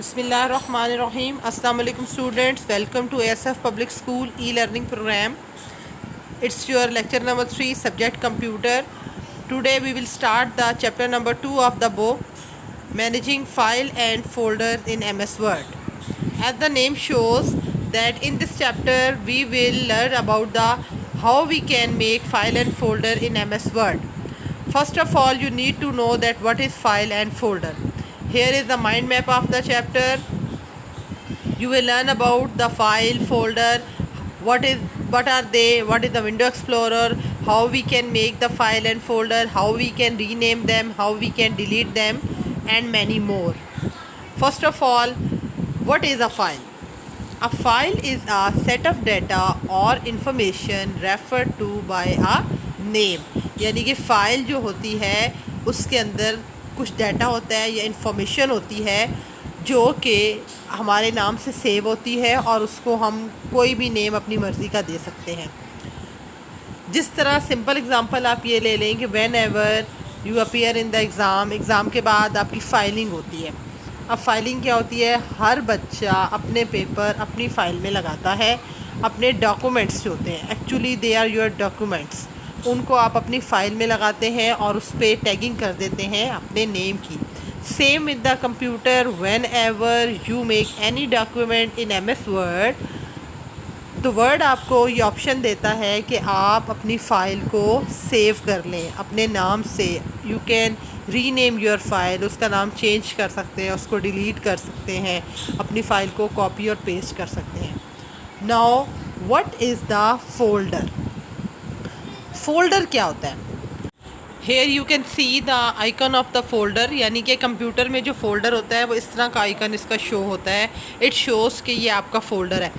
Bismillahirrahmanirrahim. Assalamu alaikum students. Welcome to ASF Public School e-learning program. It's your lecture number 3, subject computer. Today we will start the chapter number 2 of the book, Managing File and Folders in MS Word. As the name shows that in this chapter we will learn about the how we can make file and folder in MS Word. First of all, you need to know that what is file and folder. Here is the mind map of the chapter. You will learn about the file, folder, what are they, what is the Window Explorer, how we can make the file and folder, how we can rename them, how we can delete them, and many more. First of all, what is a file? A file is a set of data or information referred to by a name. यानी कि file जो होती है उसके अंदर कुछ data होता है या इंफॉर्मेशन होती है जो कि हमारे नाम से सेव होती है और उसको हम कोई भी नेम अपनी मर्ज़ी का दे सकते हैं। जिस तरह सिंपल एग्जांपल आप ये ले लें कि when ever you appear in the exam के बाद आपकी फ़ाइलिंग होती है। अब फाइलिंग क्या होती है? हर बच्चा अपने पेपर अपनी फ़ाइल में लगाता है। अपने डॉक्यूमेंट्स जो होते हैं, actually they are your documents, उनको आप अपनी फ़ाइल में लगाते हैं और उस पर टैगिंग कर देते हैं अपने नेम की। Same with the computer, when ever you make any document in MS word, तो वर्ड आपको ये ऑप्शन देता है कि आप अपनी फ़ाइल को सेव कर लें अपने नाम से। You can rename your file, उसका नाम चेंज कर सकते हैं, उसको डिलीट कर सकते हैं, अपनी फ़ाइल को कॉपी और पेस्ट कर सकते हैं। Now what is the folder? Folder क्या होता है? Here you can see the icon of the folder, यानी कि कंप्यूटर में जो फोल्डर होता है वो इस तरह का आइकन इसका शो होता है। इट शोज़ कि ये आपका फ़ोल्डर है।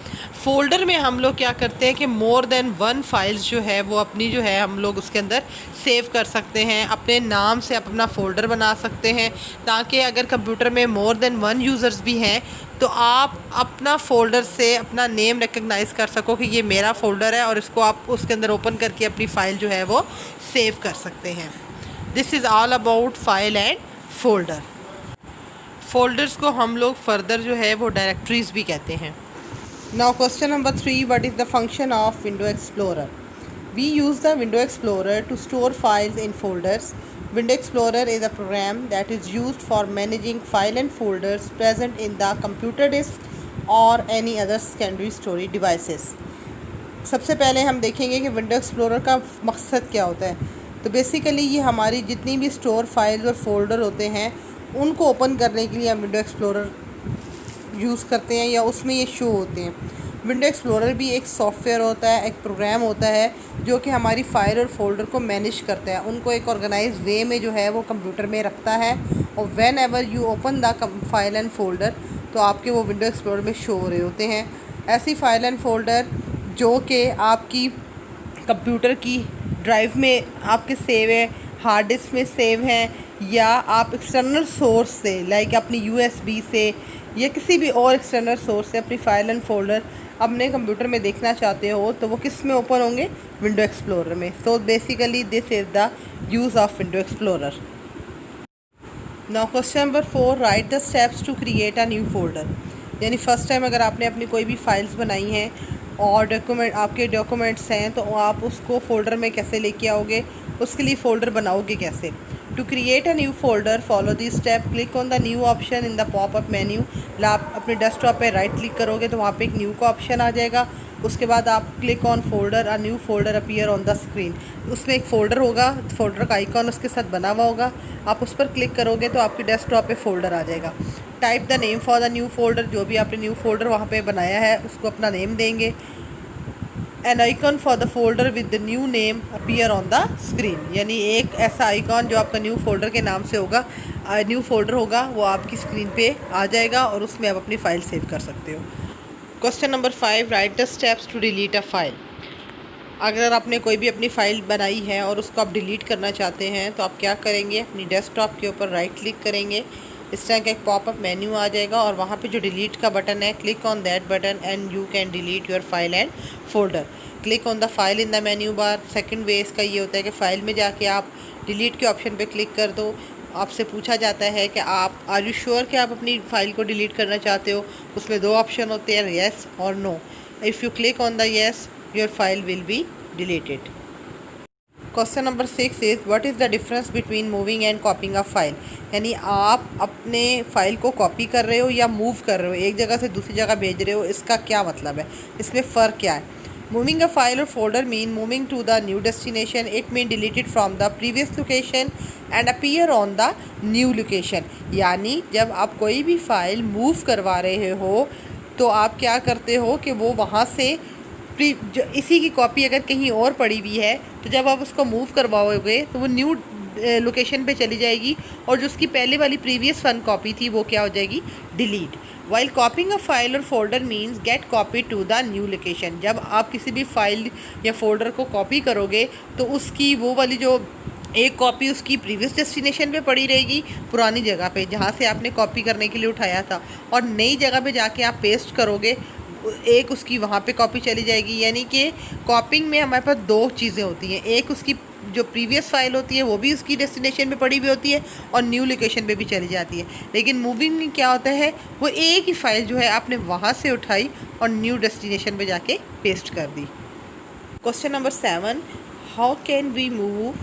फ़ोल्डर में हम लोग क्या करते हैं कि मोर देन वन फाइल्स जो है वो अपनी जो है हम लोग उसके अंदर सेव कर सकते हैं। अपने नाम से आप अपना फ़ोल्डर बना सकते हैं ताकि अगर कंप्यूटर में मोर देन वन यूज़र्स भी हैं तो आप अपना फ़ोल्डर से अपना नेम रिकग्नाइज़ कर सको कि ये मेरा फ़ोल्डर है और इसको आप उसके अंदर ओपन करके अपनी फ़ाइल जो है वो सेव कर सकते हैं। This is all about file and folder. Folders को हम लोग फर्दर जो है वो डायरेक्टरीज़ भी कहते हैं। Now question number 3, what is the function of Window Explorer? We use the Window Explorer to store files in folders. Window Explorer is a program that is used for managing file and folders present in the computer disk or any other secondary storage devices. सबसे पहले हम देखेंगे कि window Explorer का मकसद क्या होता है। तो बेसिकली ये हमारी जितनी भी स्टोर फाइल्स और फोल्डर होते हैं उनको ओपन करने के लिए हम विंडो एक्सप्लोरर यूज़ करते हैं या उसमें ये शो होते हैं। विंडो एक्सप्लोरर भी एक सॉफ्टवेयर होता है, एक प्रोग्राम होता है जो कि हमारी फ़ाइल और फोल्डर को मैनेज करता है, उनको एक ऑर्गेनाइज वे में जो है वो कंप्यूटर में रखता है। और when ever you open the file and folder तो आपके वो विंडो एक्सप्लोरर में शो हो रहे होते हैं। ऐसी फ़ाइल एंड फोल्डर जो कि आपकी कंप्यूटर की ड्राइव में आपके सेव है, हार्ड डिस्क में सेव हैं, या आप एक्सटर्नल सोर्स से लाइक अपनी USB से या किसी भी और एक्सटर्नल सोर्स से अपनी फ़ाइल एंड फोल्डर अपने कंप्यूटर में देखना चाहते हो तो वो किस में ओपन होंगे? विंडो एक्सप्लोरर में। So basically this is the use of Window Explorer. Now question number 4, write the steps to create a new folder. यानी फ़र्स्ट टाइम अगर आपने अपनी कोई भी फाइल्स बनाई हैं और आपके डॉक्यूमेंट्स हैं तो आप उसको फ़ोल्डर में कैसे लेके आओगे, उसके लिए फ़ोल्डर बनाओगे कैसे? To create a new folder follow this step, click on the new option in the popup menu. आप अपने डेस्कटॉप पे राइट क्लिक करोगे तो वहाँ पे एक न्यू का ऑप्शन आ जाएगा। उसके बाद आप click on folder, a new folder appear on the screen. उसमें एक फ़ोल्डर होगा, फोल्डर का आइकॉन उसके साथ बना हुआ होगा, आप उस पर क्लिक करोगे तो आपके डेस्कटॉप पे फ़ोल्डर आ जाएगा। Type the name for the new folder, जो भी आपने न्यू फोल्डर वहाँ पे बनाया है उसको अपना नेम देंगे। An icon for the folder with the new name appear on the screen, यानी एक ऐसा आइकॉन जो आपका न्यू फोल्डर के नाम से होगा, न्यू फोल्डर होगा, वो आपकी स्क्रीन पे आ जाएगा और उसमें आप अपनी फ़ाइल सेव कर सकते हो। Question number 5, write the steps to delete a file. अगर आपने कोई भी अपनी फ़ाइल बनाई है और उसको आप डिलीट करना चाहते हैं तो आप क्या करेंगे? अपनी डेस्कटॉप के ऊपर राइट क्लिक करेंगे, इस तरह का एक पॉपअप मेन्यू आ जाएगा और वहाँ पे जो डिलीट का बटन है, click on that button and you can delete your file and folder. Click on the file in the menu bar. Second वे इसका ये होता है कि फ़ाइल में जाके आप डिलीट के ऑप्शन पे क्लिक कर दो। आपसे पूछा जाता है कि आप आर यू श्योर कि आप अपनी फ़ाइल को डिलीट करना चाहते हो। उसमें दो ऑप्शन होते हैं, येस और no. If you click on the yes, your file will be deleted. Question number 6 is what is the difference between moving and copying a file. यानी आप अपने फ़ाइल को कॉपी कर रहे हो या मूव कर रहे हो, एक जगह से दूसरी जगह भेज रहे हो, इसका क्या मतलब है, इसमें फ़र्क क्या है। मूविंग अ फाइल और folder mean moving to the new destination. It mean deleted from the previous location and appear on the new location. यानी जब आप कोई भी फ़ाइल मूव करवा रहे हो तो आप क्या करते हो कि वो वहाँ से जो इसी की कॉपी अगर कहीं और पड़ी हुई है तो जब आप उसको मूव करवाओगे तो वो न्यू लोकेशन पे चली जाएगी और जो उसकी पहले वाली प्रीवियस वन कॉपी थी वो क्या हो जाएगी, delete. While copying a file और folder means get copy to the new location. जब आप किसी भी फाइल या फोल्डर को कॉपी करोगे तो उसकी वो वाली जो एक कॉपी उसकी प्रीवियस डेस्टिनेशन पे पड़ी रहेगी, पुरानी जगह पे जहाँ से आपने कॉपी करने के लिए उठाया था, और नई जगह पे जाके आप पेस्ट करोगे, एक उसकी वहाँ पे कॉपी चली जाएगी। यानी कि कॉपिंग में हमारे पास दो चीज़ें होती हैं, एक उसकी जो प्रीवियस फाइल होती है वो भी उसकी डेस्टिनेशन पे पड़ी हुई होती है और न्यू लोकेशन पे भी चली जाती है। लेकिन मूविंग में क्या होता है, वो एक ही फाइल जो है आपने वहाँ से उठाई और न्यू डेस्टिनेशन पे जाके पेस्ट कर दी। Question number 7, how can we move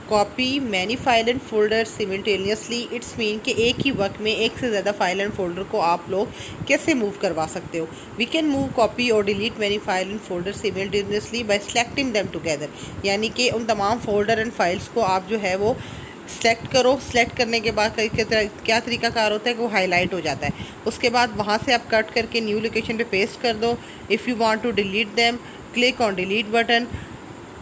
copy many file and folder simultaneously. It's mean कि एक ही वक्त में एक से ज़्यादा फाइल एंड फोल्डर को आप लोग कैसे मूव करवा सकते हो। वी कैन मूव कॉपी और delete many file and folder simultaneously bye selecting them together. यानी कि उन तमाम फोल्डर एंड फाइल्स को आप जो है वो सेलेक्ट करो। सेलेक्ट करने के बाद क्या तरीकाकार होता है कि वो हाईलाइट हो जाता है। उसके बाद वहाँ से आप कट करके न्यू लोकेशन पे पेस्ट कर दो। If you want to delete them, click on delete button.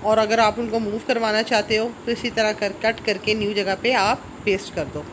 और अगर आप उनको मूव करवाना चाहते हो तो इसी तरह कट करके न्यू जगह पे आप पेस्ट कर दो।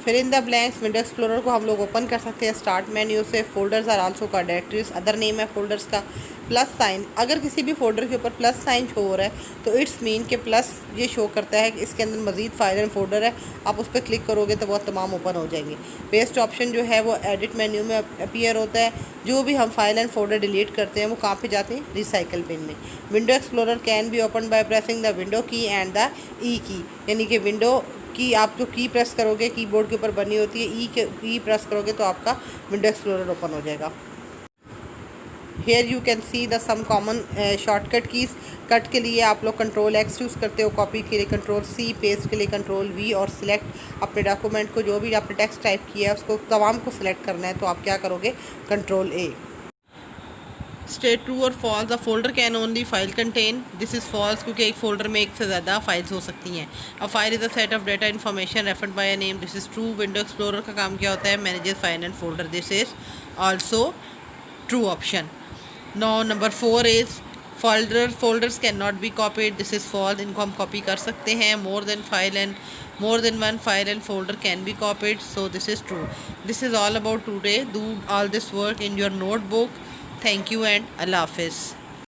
फिर in the blanks window explorer को हम लोग ओपन कर सकते हैं स्टार्ट मेन्यू से। फोल्डर्स आर आल्सो का डायरेक्टरीज, अदर नेम है फोल्डर्स का। प्लस साइन, अगर किसी भी फोल्डर के ऊपर प्लस साइन शो हो रहा है तो इट्स मीन के प्लस ये शो करता है कि इसके अंदर मजीद फाइल एंड फोल्डर है। आप उस पर क्लिक करोगे तो वो तमाम ओपन हो जाएंगे। पेस्ट ऑप्शन जो है वो एडिट मेन्यू में अपीयर होता है। जो भी हम फाइल एंड फोल्डर डिलीट करते हैं वो कहाँ पे जाते हैं, रिसाइकल बिन में। Window explorer can be open by pressing the window की एंड द ई की। यानी कि विंडो की आप जो की प्रेस करोगे, कीबोर्ड के ऊपर बनी होती है, ई प्रेस करोगे तो आपका विंडो एक्सप्लोरर ओपन हो जाएगा। Here you can see the some common shortcut keys. Cut के लिए आप लोग कंट्रोल एक्स यूज़ करते हो, कॉपी के लिए कंट्रोल सी, पेस्ट के लिए कंट्रोल वी, और सिलेक्ट अपने डॉक्यूमेंट को जो भी आपने टेक्स्ट टाइप किया है उसको तमाम को सिलेक्ट करना है तो आप क्या करोगे, कंट्रोल ए। स्टेट ट्रू और false, the folder can only file contain. This is false क्योंकि एक फोल्डर में एक से ज़्यादा फाइल्स हो सकती हैं। A file is a set of data information referred by a name. This is true. Window Explorer का काम क्या होता है, manages file and folder. This is also true option. Now number 4 is folders can not be copied. This is false. इनको हम copy कर सकते हैं। More than one file and folder can be copied, so this is true. This is all about today. Do all this work in your notebook. Thank you and Allah Hafiz.